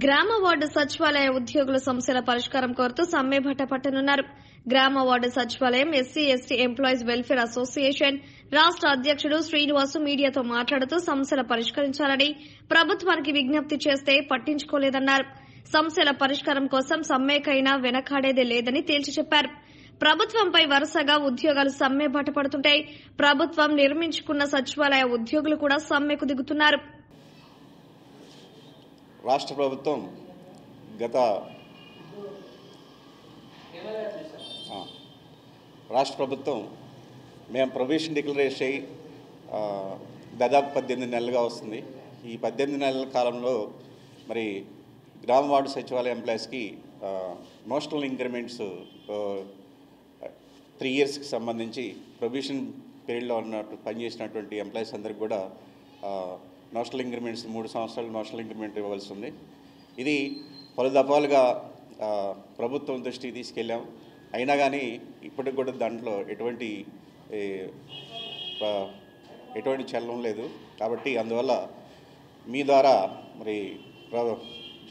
గ్రామ వార్డు సచివాలయ ఉద్యోగుల సమస్యల పరిష్కారం కోరుతూ సమ్మె బట్ట పట్టనున్నారు. గ్రామ వార్డు సచివాలయం SC ST employees welfare association రాష్ట్ర అధ్యక్షుడు శ్రీనివాసు మీడియాతో మాట్లాడుతూ సమస్యల పరిష్కరించాలని ప్రభుత్వానికి విజ్ఞప్తి చేస్తే పట్టించుకోలేదన్నారు. సమస్యల పరిష్కారం కోసం సమ్మెకైనా వెనకాడేదే లేదని తేల్చి చెప్పారు. ప్రభుత్వంపై వరుసగా ఉద్యోగాలు సమ్మె బాట పడుతుంటే ప్రభుత్వం నిర్మించుకున్న సచివాలయ ఉద్యోగులు కూడా సమ్మెకు దిగుతున్నారు. రాష్ట్ర ప్రభుత్వం మేము ప్రొవిషన్ డిక్లరేషన్ అయ్యి దాదాపు 18 నెలలుగా వస్తుంది. ఈ 18 నెలల కాలంలో మరి గ్రామ వార్డు సచివాలయ ఎంప్లాయీస్కి నోషనల్ ఇంక్రిమెంట్స్ 3 ఇయర్స్కి సంబంధించి ప్రొవిషన్ పీరియడ్లో పనిచేసినటువంటి ఎంప్లాయీస్ అందరికి కూడా నోషనల్ ఇంక్రిమెంట్స్ 3 సంవత్సరాలు నోషనల్ ఇంక్రిమెంట్ ఇవ్వాల్సి ఉంది. ఇది పలు దఫాలుగా ప్రభుత్వం దృష్టికి తీసుకెళ్ళాం. అయినా కానీ ఇప్పటికి కూడా దాంట్లో ఎటువంటి చలనం లేదు. కాబట్టి అందువల్ల మీ ద్వారా మరి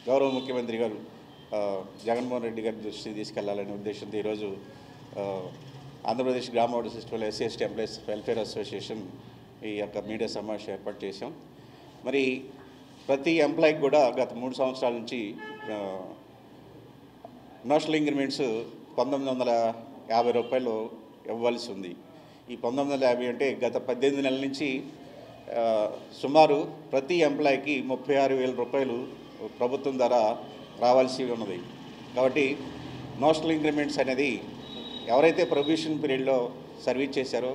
గౌరవ ముఖ్యమంత్రి గారు జగన్మోహన్ రెడ్డి గారి దృష్టికి తీసుకెళ్లాలనే ఉద్దేశంతో ఈరోజు ఆంధ్రప్రదేశ్ గ్రామ వార్డు సచివాలయ SC ST employees welfare association ఈ యొక్క మీడియా సమావేశం ఏర్పాటు చేశాం. మరి ప్రతి ఎంప్లాయీకి కూడా గత 3 సంవత్సరాల నుంచి నోషనల్ ఇంక్రిమెంట్స్ 1950 రూపాయలు ఇవ్వాల్సి ఉంది. ఈ 1950 అంటే గత 18 నెలల నుంచి సుమారు ప్రతి ఎంప్లాయీకి 36,000 రూపాయలు ప్రభుత్వం ద్వారా రావాల్సి ఉన్నది. కాబట్టి నోషనల్ ఇంక్రిమెంట్స్ అనేది ఎవరైతే ప్రొవిషన్ పీరియడ్లో సర్వీస్ చేశారో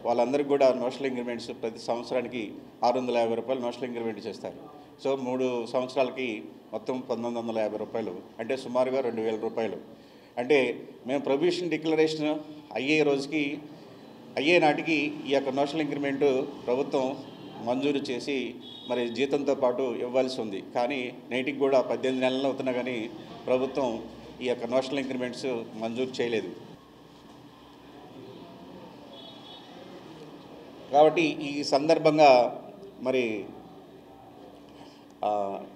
వాళ్ళందరికీ కూడా నోషనల్ ఇంక్రిమెంట్స్ ప్రతి సంవత్సరానికి 650 రూపాయలు నోషనల్ ఇంక్రిమెంట్ చేస్తారు. సో 3 సంవత్సరాలకి మొత్తం 1950 రూపాయలు అంటే సుమారుగా 2,000 రూపాయలు. అంటే మేము ప్రొవిషన్ డిక్లరేషన్ అయ్యే నాటికి ఈ యొక్క నోషనల్ ఇంక్రిమెంట్ ప్రభుత్వం మంజూరు చేసి మరి జీతంతో పాటు ఇవ్వాల్సి ఉంది. కానీ నేటికి కూడా 18 నెలలు అవుతున్నా కానీ ప్రభుత్వం ఈ యొక్క నోషనల్ ఇంక్రిమెంట్స్ మంజూరు చేయలేదు. కాబట్టి ఈ సందర్భంగా మరి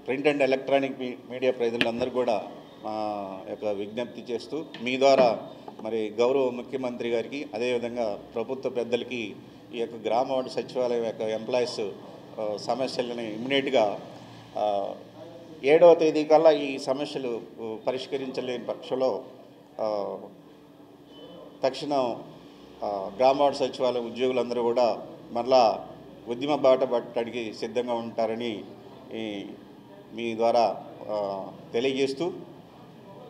ప్రింట్ అండ్ ఎలక్ట్రానిక్ మీడియా ప్రజలందరూ కూడా మా యొక్క విజ్ఞప్తి చేస్తూ మీ ద్వారా మరి గౌరవ ముఖ్యమంత్రి గారికి అదేవిధంగా ప్రభుత్వ పెద్దలకి ఈ యొక్క గ్రామ వార్డు సచివాలయం యొక్క ఎంప్లాయీస్ సమస్యలని ఇమ్మీడియట్గా 7వ తేదీ కల్లా ఈ సమస్యలు పరిష్కరించలేని పక్షంలో తక్షణం గ్రామ వార్డు సచివాలయం ఉద్యోగులందరూ కూడా మరలా ఉద్యమ బాట పట్టడానికి సిద్ధంగా ఉంటారని మీ ద్వారా తెలియజేస్తూ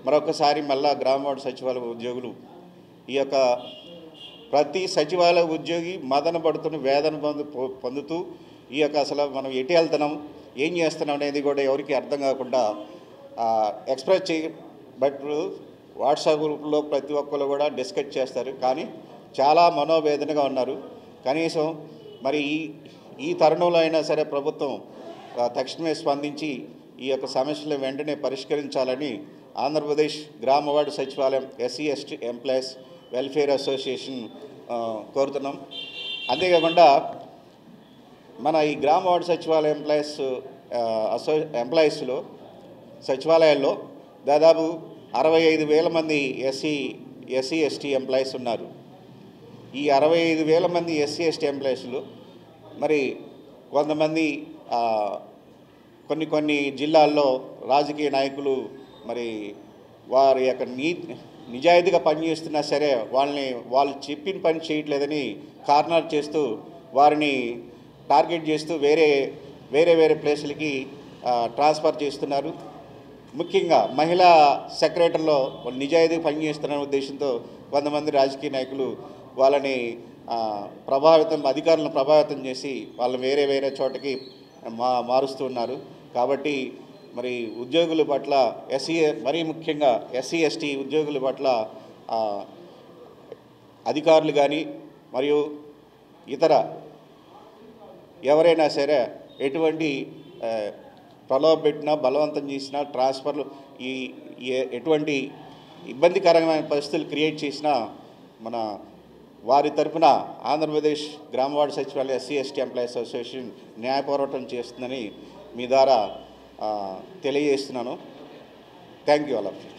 మరొకసారి మళ్ళా గ్రామ వార్డు సచివాలయ ఉద్యోగులు ఈ యొక్క ప్రతి సచివాలయ ఉద్యోగి మదన పడుతున్న వేదన పొందుతూ ఈ యొక్క అసలు మనం ఎటు వెళ్తున్నాం ఏం చేస్తున్నాం అనేది కూడా ఎవరికి అర్థం కాకుండా ఎక్స్ప్రెస్ చేయబట్టు వాట్సాప్ గ్రూప్లో ప్రతి ఒక్కరు కూడా డిస్కస్ చేస్తారు. కానీ చాలా మనోవేదనగా ఉన్నారు. కనీసం మరి ఈ తరుణంలో అయినా సరే ప్రభుత్వం తక్షణమే స్పందించి ఈ యొక్క సమస్యలను వెంటనే పరిష్కరించాలని ఆంధ్రప్రదేశ్ గ్రామ వార్డు సచివాలయం SC ST employees welfare association కోరుతున్నాం. అంతేకాకుండా మన ఈ గ్రామ వార్డు సచివాలయ ఎంప్లాయీస్లో సచివాలయాల్లో దాదాపు 65,000 మంది ఎస్సీ ఎస్టీ ఎంప్లాయీస్ ఉన్నారు. ఈ 65,000 మంది ఎస్సీ ఎస్టీ ఎంప్లాయీస్లు మరి కొంతమంది కొన్ని జిల్లాల్లో రాజకీయ నాయకులు మరి వారి యొక్క నిజాయితీగా పనిచేస్తున్నా సరే వాళ్ళు చెప్పిన పని చేయట్లేదని కారణాలు చేస్తూ వారిని టార్గెట్ చేస్తూ వేరే ప్లేసులకి ట్రాన్స్ఫర్ చేస్తున్నారు. ముఖ్యంగా మహిళా సెక్రటరీలో నిజాయితీగా పనిచేస్తున్న ఉద్దేశంతో కొంతమంది రాజకీయ నాయకులు వాళ్ళని అధికారులను ప్రభావితం చేసి వాళ్ళు వేరే చోటకి మారుస్తున్నారు. కాబట్టి మరి ఉద్యోగుల పట్ల మరీ ముఖ్యంగా ఎస్సీ ఎస్టీ ఉద్యోగుల పట్ల అధికారులు కానీ మరియు ఇతర ఎవరైనా సరే ఎటువంటి ప్రలోభ పెట్టినా బలవంతం చేసినా ట్రాన్స్ఫర్లు ఎటువంటి ఇబ్బందికరమైన పరిస్థితులు క్రియేట్ చేసినా మన వారి తరపున ఆంధ్రప్రదేశ్ గ్రామ వార్డు సచివాలయ ఎస్సీ ఎస్టీ ఎంప్లాయీస్ అసోసియేషన్ న్యాయ పోరాటం చేస్తుందని మీ ద్వారా తెలియజేస్తున్నాను. Thank you all of you.